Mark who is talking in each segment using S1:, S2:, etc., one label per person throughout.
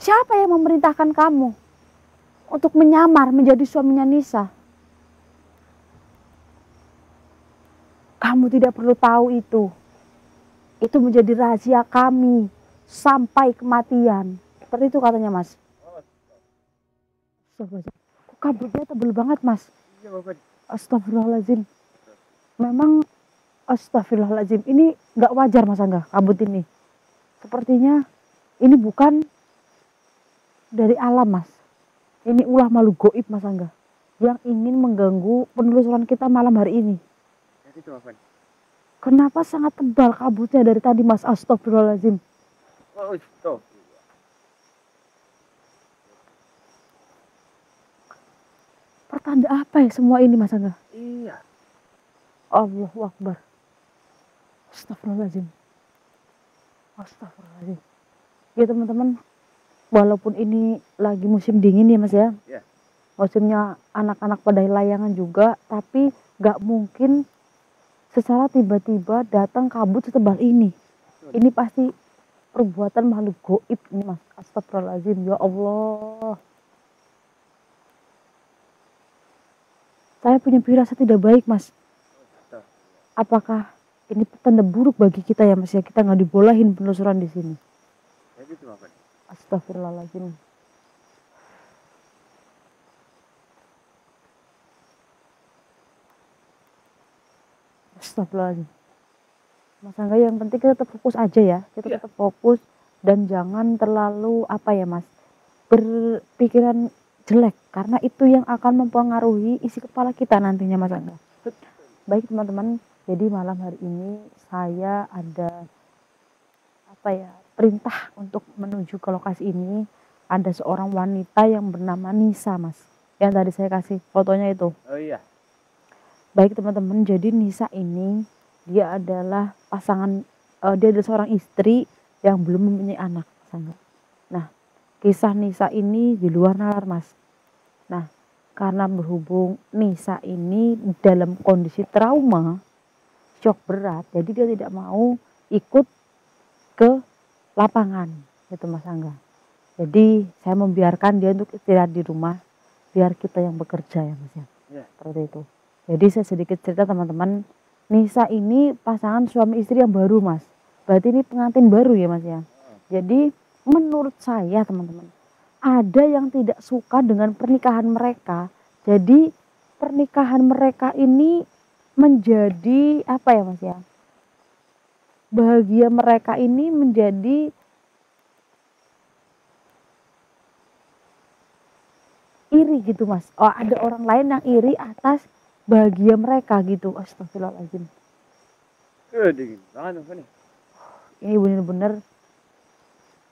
S1: Siapa yang memerintahkan kamu untuk menyamar menjadi suaminya Nisa? Kamu tidak perlu tahu itu. Itu menjadi rahasia kami sampai kematian. Seperti itu katanya, Mas. Kok kabutnya tebel banget, Mas? Astagfirullahaladzim. Memang astagfirullahaladzim. Ini nggak wajar, Mas Angga, kabut ini. Sepertinya ini bukan dari alam, Mas. Ini ulah makhluk goib, Mas Angga, yang ingin mengganggu penelusuran kita malam hari ini. Kenapa sangat tebal kabutnya dari tadi, Mas? Astagfirullahaladzim. Pertanda apa ya semua ini, Mas Angga?
S2: Iya.
S1: Allahu Akbar. Astagfirullahaladzim. Astagfirullahaladzim. Ya teman-teman, walaupun ini lagi musim dingin ya, Mas ya.
S2: Iya.
S1: Musimnya anak-anak pada layangan juga, tapi gak mungkin secara tiba-tiba datang kabut setebal ini. Ini pasti perbuatan makhluk goib ini, Mas. Astagfirullahaladzim. Ya Allah. Saya punya firasat tidak baik, Mas. Apakah ini tanda buruk bagi kita ya, Mas ya? Kita nggak dibolehin penelusuran di sini. Astagfirullahaladzim. Astagfirullahaladzim. Mas Angga, yang penting kita tetap fokus aja ya. Kita tetap fokus dan jangan terlalu apa ya, Mas, berpikiran jelek, karena itu yang akan mempengaruhi isi kepala kita nantinya, Mas Angga. Baik teman-teman, jadi malam hari ini saya ada apa ya, perintah untuk menuju ke lokasi ini. Ada seorang wanita yang bernama Nisa, Mas, yang tadi saya kasih fotonya itu.
S2: Oh iya.
S1: Baik teman-teman, jadi Nisa ini dia adalah pasangan, dia adalah seorang istri yang belum mempunyai anak, Mas Angga. Nah, kisah Nisa ini di luar nalar, Mas. Nah, karena berhubung Nisa ini dalam kondisi trauma, shock berat, jadi dia tidak mau ikut ke lapangan, gitu Mas Angga. Jadi saya membiarkan dia untuk istirahat di rumah, biar kita yang bekerja ya, Mas ya. Seperti itu. Jadi saya sedikit cerita teman-teman, Nisa ini pasangan suami istri yang baru, Mas. Berarti ini pengantin baru ya, Mas ya. Jadi menurut saya teman-teman, ada yang tidak suka dengan pernikahan mereka. Jadi pernikahan mereka ini menjadi apa ya, Mas ya, bahagia mereka ini menjadi iri gitu, Mas. Oh, ada orang lain yang iri atas bahagia mereka gitu. Astagfirullahaladzim.
S2: Dingin banget apa nih?
S1: Ini benar-benar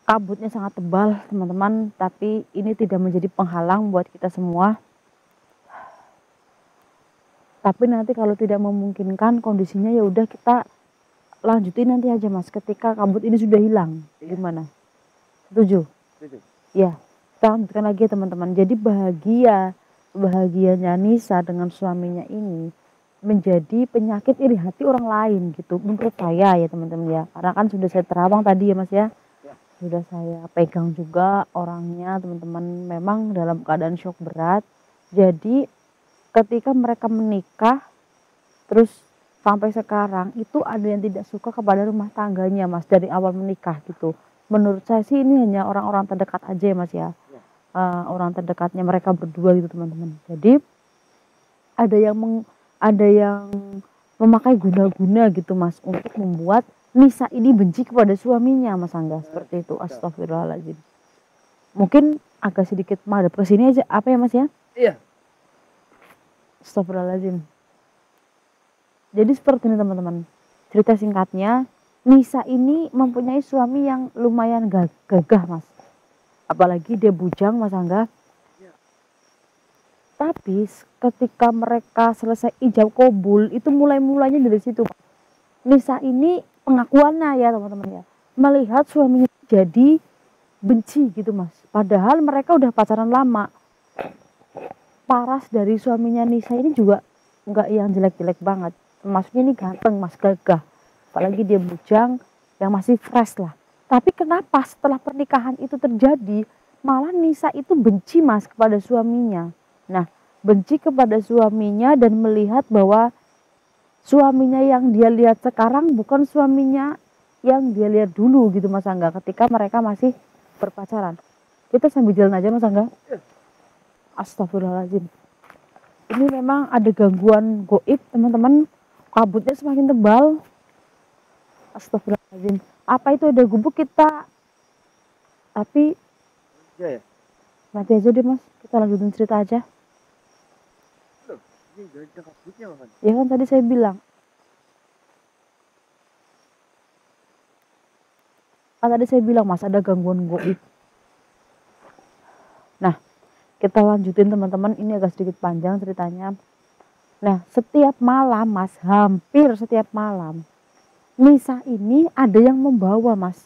S1: kabutnya sangat tebal teman-teman, tapi ini tidak menjadi penghalang buat kita semua. Tapi nanti kalau tidak memungkinkan kondisinya, ya udah kita lanjutin nanti aja, Mas, ketika kabut ini sudah hilang. Gimana? Setuju?
S2: Setuju.
S1: Ya, kita lanjutkan lagi ya teman-teman. Jadi bahagianya Nisa dengan suaminya ini menjadi penyakit iri hati orang lain gitu, menurut saya ya teman-teman ya. Karena kan sudah saya terawang tadi ya, Mas ya. Sudah saya pegang juga orangnya teman-teman, memang dalam keadaan shock berat. Jadi ketika mereka menikah terus sampai sekarang itu ada yang tidak suka kepada rumah tangganya, Mas, dari awal menikah gitu. Menurut saya sih ini hanya orang-orang terdekat aja ya, Mas ya. Orang terdekatnya mereka berdua gitu teman-teman. Jadi ada yang memakai guna-guna gitu, Mas, untuk membuat Nisa ini benci kepada suaminya, Mas Angga, seperti itu. Astagfirullahaladzim. Mungkin agak sedikit madep ke sini aja, apa ya, Mas ya?
S2: Iya.
S1: Astagfirullahaladzim. Jadi seperti ini teman-teman. Cerita singkatnya, Nisa ini mempunyai suami yang lumayan gagah, Mas. Apalagi dia bujang, Mas Angga. Tapi ketika mereka selesai ijab kabul, itu mulainya dari situ. Nisa ini pengakuannya ya teman-teman ya, melihat suaminya jadi benci gitu, Mas. Padahal mereka udah pacaran lama. Paras dari suaminya Nisa ini juga nggak yang jelek-jelek banget. Maksudnya ini ganteng, Mas, gagah. Apalagi dia bujang yang masih fresh lah. Tapi kenapa setelah pernikahan itu terjadi, malah Nisa itu benci mas kepada suaminya. Nah, benci kepada suaminya dan melihat bahwa suaminya yang dia lihat sekarang bukan suaminya yang dia lihat dulu gitu Mas Angga, ketika mereka masih berpacaran. Kita sambil jalan aja Mas Angga. Astagfirullahaladzim. Ini memang ada gangguan goib teman-teman. Kabutnya semakin tebal. Astagfirullahaladzim. Apa itu ada gubuk kita? Tapi
S2: Ya ya.
S1: nanti aja deh mas. Kita lanjutin cerita aja.
S2: Loh, ini udah ada kabutnya kan?
S1: Ya kan tadi saya bilang. Kan tadi saya bilang mas ada gangguan goib. Nah, kita lanjutin teman-teman. Ini agak sedikit panjang ceritanya. Nah, setiap malam mas, hampir setiap malam, Nisa ini ada yang membawa mas.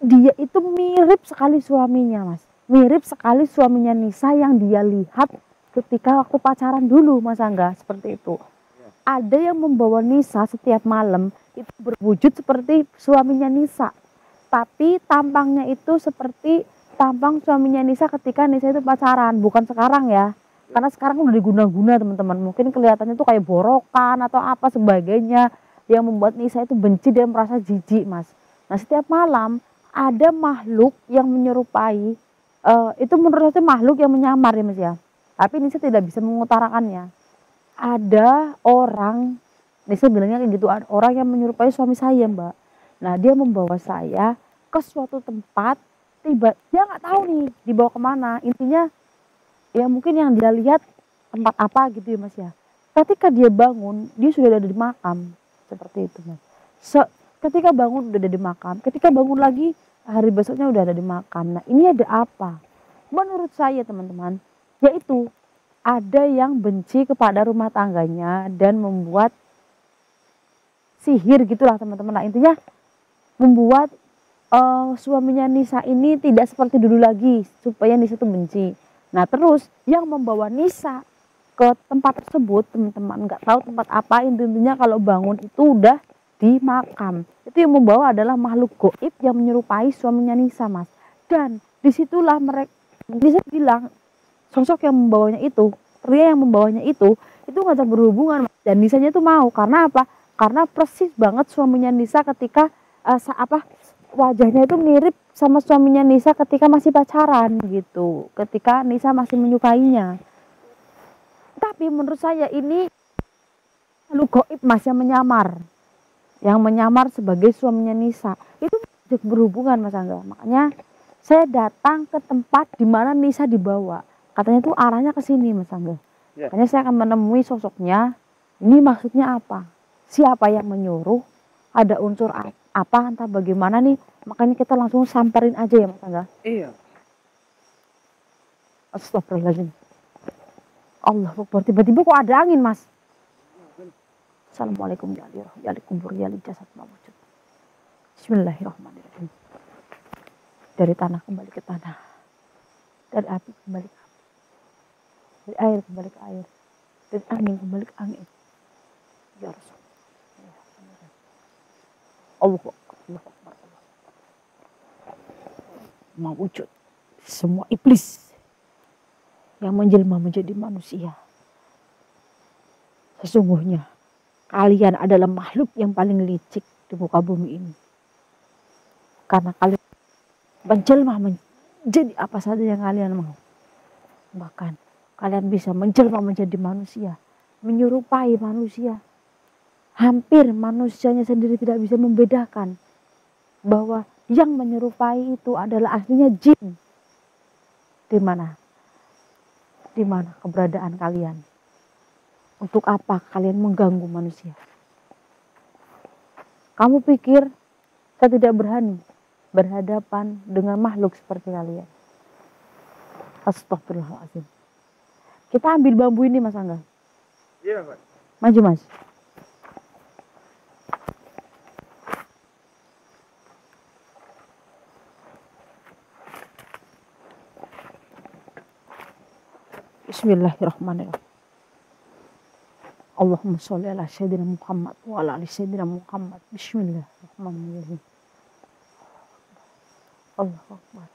S1: Dia itu mirip sekali suaminya mas. Mirip sekali suaminya Nisa yang dia lihat ketika waktu pacaran dulu Mas Angga, seperti itu. Ada yang membawa Nisa setiap malam itu berwujud seperti suaminya Nisa. Tapi tampangnya itu seperti tampang suaminya Nisa ketika Nisa itu pacaran, bukan sekarang ya. Karena sekarang udah diguna-guna teman-teman. Mungkin kelihatannya tuh kayak borokan atau apa sebagainya yang membuat Nisa itu benci dan merasa jijik mas. Nah setiap malam ada makhluk yang menyerupai, itu menurut saya makhluk yang menyamar ya mas ya. Tapi Nisa tidak bisa mengutarakannya. Ada orang, Nisa bilangnya kayak gitu, ada orang yang menyerupai suami saya mbak. Nah dia membawa saya ke suatu tempat, dia nggak tahu nih dibawa kemana. Intinya ya mungkin yang dia lihat tempat apa gitu ya mas ya. Ketika dia bangun, dia sudah ada di makam. Seperti itu mas. Ketika bangun udah ada di makam. Ketika bangun lagi, hari besoknya udah ada di makam. Nah ini ada apa? Menurut saya teman-teman, yaitu ada yang benci kepada rumah tangganya dan membuat sihir gitulah teman-teman. Nah intinya membuat suaminya Nisa ini tidak seperti dulu lagi supaya Nisa itu benci. Nah terus yang membawa Nisa ke tempat tersebut teman-teman nggak tahu tempat apa, intinya kalau bangun itu udah di makam. Itu yang membawa adalah makhluk goib yang menyerupai suaminya Nisa mas. Dan disitulah mereka bisa bilang sosok yang membawanya itu, pria yang membawanya itu ngajak berhubungan mas. Dan Nisanya itu mau karena apa? Karena persis banget suaminya Nisa ketika wajahnya itu mirip sama suaminya Nisa ketika masih pacaran gitu, ketika Nisa masih menyukainya. Tapi menurut saya ini makhluk goib mas yang menyamar sebagai suaminya Nisa. Itu berhubungan mas Angga. Makanya saya datang ke tempat di mana Nisa dibawa. Katanya tuh arahnya ke sini mas Angga. Makanya saya akan menemui sosoknya. Ini maksudnya apa? Siapa yang menyuruh? Ada unsur apa entah bagaimana nih, makanya kita langsung samperin aja ya mas Angga.
S2: Iya.
S1: Astagfirullahaladzim. Allah Akbar, tiba-tiba kok ada angin mas. Assalamualaikum ya kubur ya jasad mawujud. Bismillahirrahmanirrahim. Dari tanah kembali ke tanah, dari api kembali ke api, dari air kembali ke air, dari angin kembali ke angin. Ya Rasul. Allah Akbar. Mewujud semua iblis yang menjelma menjadi manusia. Sesungguhnya kalian adalah makhluk yang paling licik di muka bumi ini. Karena kalian menjelma menjadi apa saja yang kalian mau. Bahkan kalian bisa menjelma menjadi manusia, menyerupai manusia. Hampir manusianya sendiri tidak bisa membedakan bahwa yang menyerupai itu adalah aslinya jin. Di mana? Di mana keberadaan kalian? Untuk apa kalian mengganggu manusia? Kamu pikir saya tidak berani berhadapan dengan makhluk seperti kalian? Astagfirullahaladzim. Kita ambil bambu ini mas Angga.
S2: Iya Pak.
S1: Maju mas. Bismillahirrahmanirrahim. Allahumma sholli ala sayyidina Muhammad wa ala ali sayyidina Muhammad. Bismillahirrahmanirrahim. Allahu Akbar.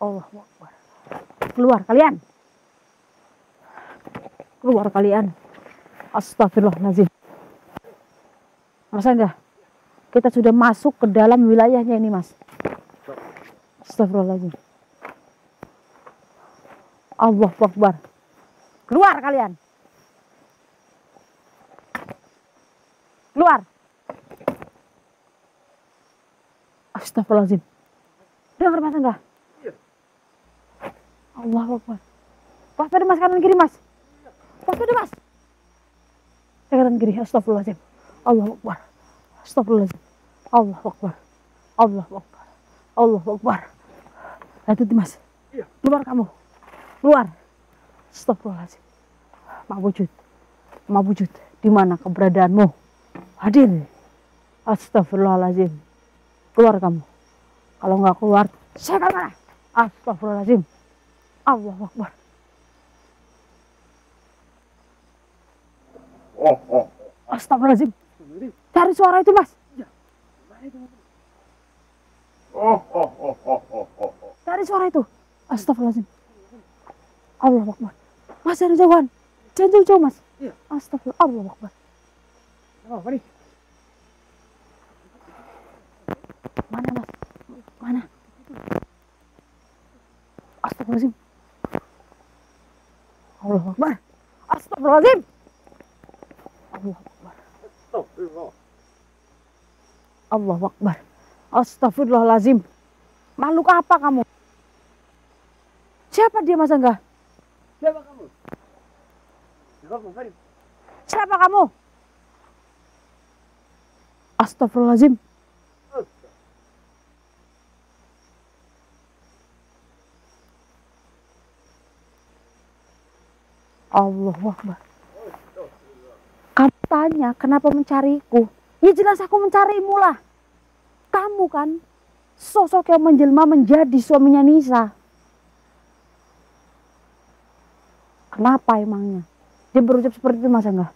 S1: Allahu Akbar. Keluar kalian. Keluar kalian. Astagfirullahaladzim. Masa enggak? Kita sudah masuk ke dalam wilayahnya ini, Mas. Astagfirullahaladzim. Allahu Akbar. Keluar kalian. Keluar. Astagfirullahaladzim. Dengar Mas enggak? Allahu Akbar. Waspada Mas, kanan kiri Mas. Waspada Mas. Kanan kiri. Astagfirullahaladzim. Allahu Akbar. Astagfirullahaladzim. Allahu Akbar. Allahu Akbar. Allahu Akbar. Hati Mas. Keluar kamu. Keluar. Astagfirullahaladzim. Ma'wujud. Ma'wujud. Di mana keberadaanmu? Hadir. Astagfirullahaladzim. Keluar kamu. Kalau nggak keluar, saya akan marah. Astagfirullahaladzim. Allahu Akbar. Astagfirullahaladzim. Cari suara itu, Mas. Cari suara itu. Astagfirullahaladzim. Allahu Akbar. Mas, dari jauhan. Jangan jauh-jauh, Mas. Astagfirullah. Allahu Akbar.
S2: Apa nih?
S1: Mana, Mas? Mana? Astagfirullahaladzim. Allahu Akbar. Astagfirullahaladzim. Allahu Akbar. Allahu Akbar. Astagfirullahaladzim. Makhluk apa kamu? Siapa dia, Mas Angga?
S2: Siapa kamu?
S1: Siapa kamu? Astagfirullahaladzim. Allahu Akbar. Kamu tanya kenapa mencariku? Ya jelas aku mencarimu lah. Kamu kan sosok yang menjelma menjadi suaminya Nisa. Kenapa emangnya? Dia berucap seperti itu, Mas Angga.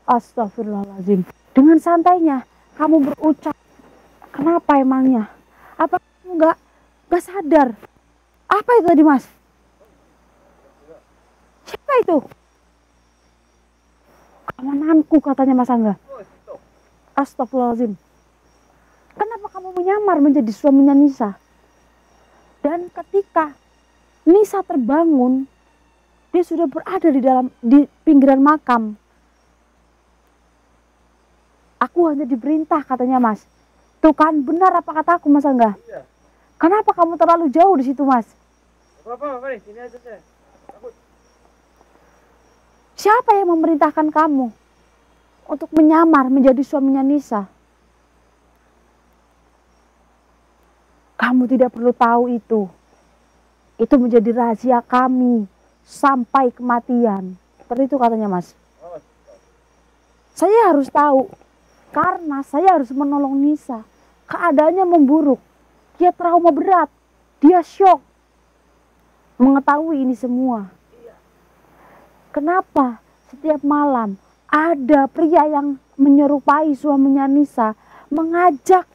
S1: Astagfirullahaladzim. Dengan santainya kamu berucap. Kenapa emangnya? Apa kamu nggak sadar? Apa itu tadi, Mas? Siapa itu? Kawananku, katanya Mas Angga. Astagfirullahaladzim. Kenapa kamu menyamar menjadi suaminya Nisa? Dan ketika Nisa terbangun, dia sudah berada di pinggiran makam. Aku hanya diperintah, katanya Mas. Tuh kan, benar apa kataku, Mas Angga?
S2: Iya.
S1: Kenapa kamu terlalu jauh di situ, Mas?
S2: Apa nih? Sini aja saya.
S1: Siapa yang memerintahkan kamu untuk menyamar menjadi suaminya Nisa? Kamu tidak perlu tahu itu. Itu menjadi rahasia kami sampai kematian. Seperti itu katanya, Mas. Saya harus tahu karena saya harus menolong Nisa. Keadaannya memburuk. Dia trauma berat. Dia syok mengetahui ini semua. Kenapa setiap malam ada pria yang menyerupai suaminya Nisa mengajak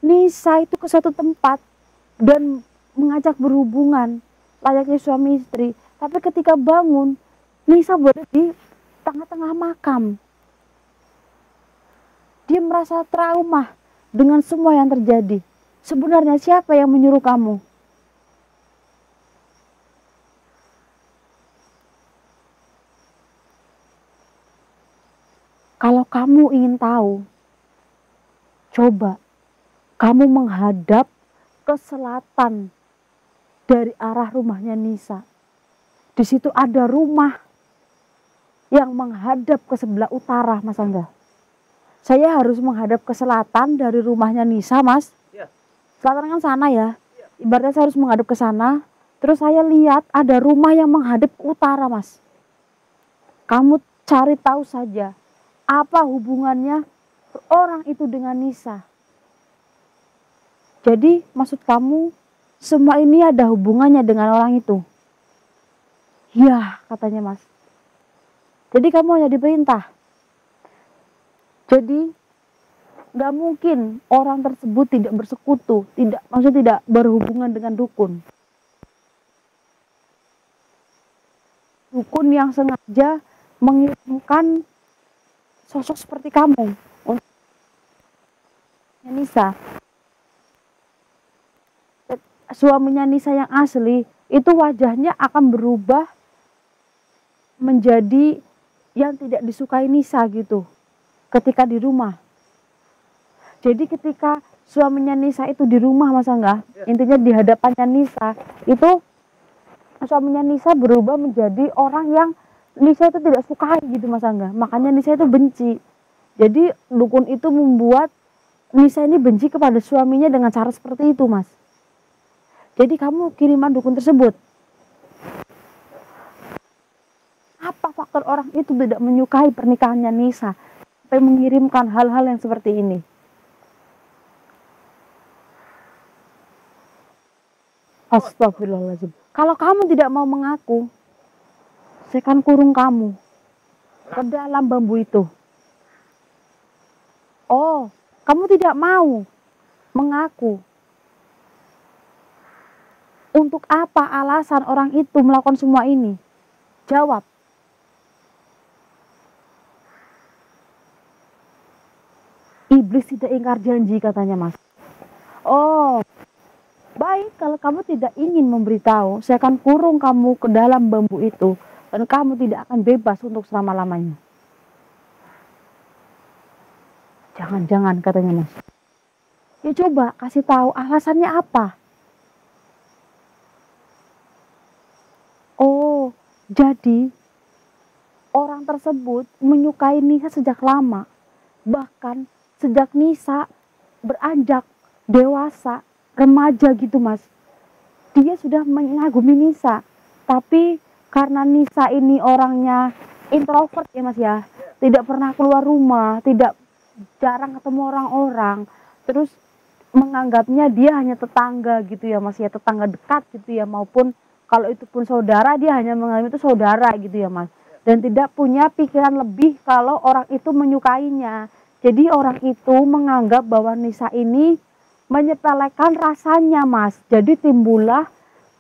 S1: Nisa itu ke suatu tempat dan mengajak berhubungan layaknya suami istri. Tapi ketika bangun, Nisa berada di tengah-tengah makam. Dia merasa trauma dengan semua yang terjadi. Sebenarnya siapa yang menyuruh kamu? Kalau kamu ingin tahu, coba kamu menghadap ke selatan dari arah rumahnya Nisa. Di situ ada rumah yang menghadap ke sebelah utara, Mas Angga. Saya harus menghadap ke selatan dari rumahnya Nisa, Mas.
S2: Ya.
S1: Selatan kan sana ya. Ibaratnya saya harus menghadap ke sana. Terus saya lihat ada rumah yang menghadap ke utara, Mas. Kamu cari tahu saja. Apa hubungannya orang itu dengan Nisa? Jadi maksud kamu semua ini ada hubungannya dengan orang itu? Ya, katanya Mas. Jadi kamu hanya diperintah. Jadi gak mungkin orang tersebut tidak bersekutu, maksudnya tidak berhubungan dengan dukun. dukun yang sengaja mengirimkan sosok seperti kamu untuk Nisa. Suaminya Nisa yang asli itu wajahnya akan berubah menjadi yang tidak disukai Nisa gitu ketika di rumah. Jadi ketika suaminya Nisa itu di rumah, Mas Angga, intinya di hadapannya Nisa, itu suaminya Nisa berubah menjadi orang yang Nisa itu tidak sukai gitu, Mas Angga. Makanya Nisa itu benci. Jadi dukun itu membuat Nisa ini benci kepada suaminya dengan cara seperti itu, Mas. Jadi kamu kiriman dukun tersebut. Apa faktor orang itu tidak menyukai pernikahannya Nisa sampai mengirimkan hal-hal yang seperti ini? Astagfirullahaladzim. Kalau kamu tidak mau mengaku, saya akan kurung kamu ke dalam bambu itu. Oh, kamu tidak mau mengaku. Untuk apa alasan orang itu melakukan semua ini? Jawab. Iblis tidak ingkar janji, katanya, Mas. Oh, baik, kalau kamu tidak ingin memberitahu, saya akan kurung kamu ke dalam bambu itu dan kamu tidak akan bebas untuk selama-lamanya. Jangan-jangan, katanya, Mas. Ya coba kasih tahu alasannya apa. Oh, jadi orang tersebut menyukai Nisa sejak lama. Bahkan sejak Nisa beranjak dewasa, remaja gitu, Mas. Dia sudah mengagumi Nisa. Tapi karena Nisa ini orangnya introvert ya, Mas ya. Tidak pernah keluar rumah, jarang ketemu orang-orang. Terus menganggapnya dia hanya tetangga gitu ya, Mas ya, tetangga dekat gitu ya, maupun kalau itu pun saudara, dia hanya menganggap itu saudara gitu ya, Mas. Dan tidak punya pikiran lebih kalau orang itu menyukainya. Jadi orang itu menganggap bahwa Nisa ini menyepelekan rasanya, Mas. Jadi timbullah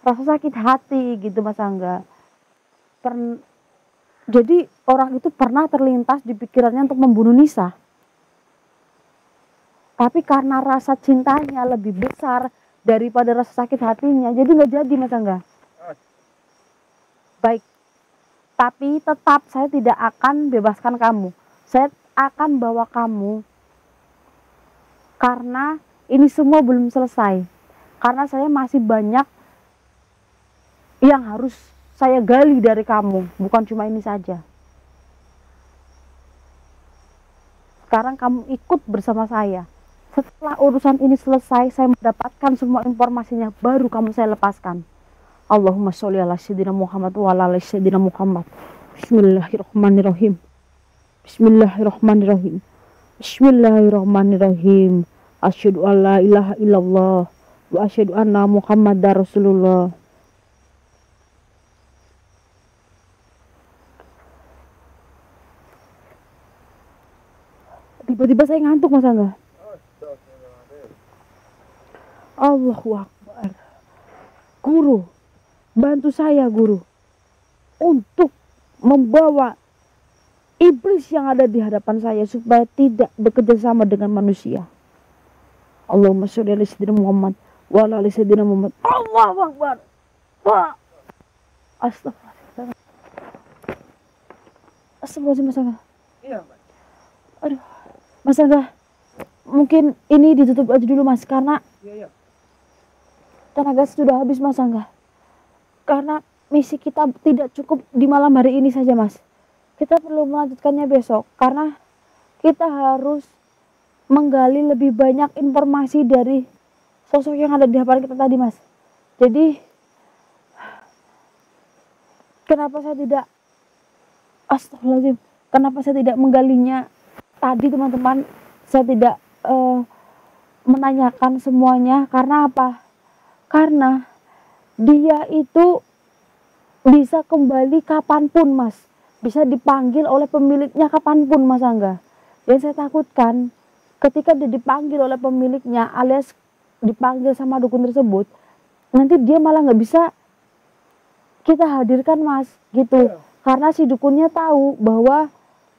S1: rasa sakit hati gitu, Mas Angga. Jadi orang itu pernah terlintas di pikirannya untuk membunuh Nisa. Tapi karena rasa cintanya lebih besar daripada rasa sakit hatinya, jadi nggak jadi, Mas Angga. Baik, tapi tetap saya tidak akan bebaskan kamu. Saya akan bawa kamu karena ini semua belum selesai. Karena saya masih banyak yang harus saya gali dari kamu, bukan cuma ini saja. Sekarang kamu ikut bersama saya. Setelah urusan ini selesai, saya mendapatkan semua informasinya, baru kamu saya lepaskan. Allahumma sholli ala sayyidina Muhammad wa ala ali sayyidina Muhammad. Bismillahirrahmanirrahim. Bismillahirrahmanirrahim. Bismillahirrahmanirrahim. Asyhadu an la ilaha illallah wa asyhadu anna Muhammadar Rasulullah. Tiba-tiba saya ngantuk, Mas Angga. Allahu Akbar. Guru, bantu saya, Guru, untuk membawa iblis yang ada di hadapan saya supaya tidak bekerja sama dengan manusia. Allahumma sholli ala sayyidina Muhammad wa ala ali sayyidina Muhammad. Allahu Akbar. Wah. Astagfirullah. Astagfirullah, Mas Angga.
S2: Iya, Mas.
S1: Aduh, Mas Angga, mungkin ini ditutup aja dulu, Mas, karena
S2: Iya.
S1: tenaga sudah habis, Mas Angga. Karena misi kita tidak cukup di malam hari ini saja, Mas. Kita perlu melanjutkannya besok karena kita harus menggali lebih banyak informasi dari sosok yang ada di hadapan kita tadi, Mas. Jadi kenapa saya tidak astagfirullahaladzim, kenapa saya tidak menggalinya tadi, teman-teman? Saya tidak menanyakan semuanya karena apa? Karena dia itu bisa kembali kapanpun, Mas. Bisa dipanggil oleh pemiliknya kapanpun, Mas Angga. Dan saya takutkan ketika dia dipanggil oleh pemiliknya alias dipanggil sama dukun tersebut, nanti dia malah nggak bisa kita hadirkan, Mas, gitu. karena si dukunnya tahu bahwa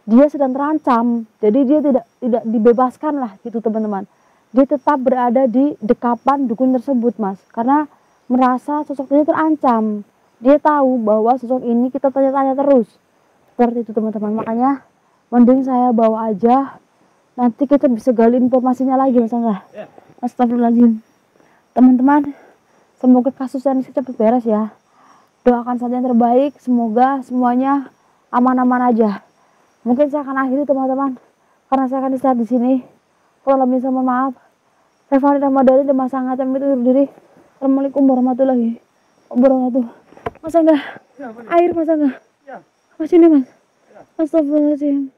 S1: dia sedang terancam, jadi dia tidak dibebaskan lah gitu teman-teman. Dia tetap berada di dekapan dukun tersebut mas, karena merasa sosok ini terancam. Dia tahu bahwa sosok ini kita tanya-tanya terus, seperti itu teman-teman. Makanya mending saya bawa aja, nanti kita bisa gali informasinya lagi mas Angga. Astagfirullahaladzim. Teman-teman, semoga kasus ini cepat beres ya. Doakan saja yang terbaik, semoga semuanya aman-aman aja. Mungkin saya akan akhiri teman-teman, karena saya akan istirahat di sini. Kalau lebih mohon maaf. Saya Fahri Ramadhani dan Mas Angga itu undur diri. Assalamualaikum warahmatullahi wabarakatuh. Mas Angga, air Mas Angga. Mas ini Mas. Astagfirullahaladzim.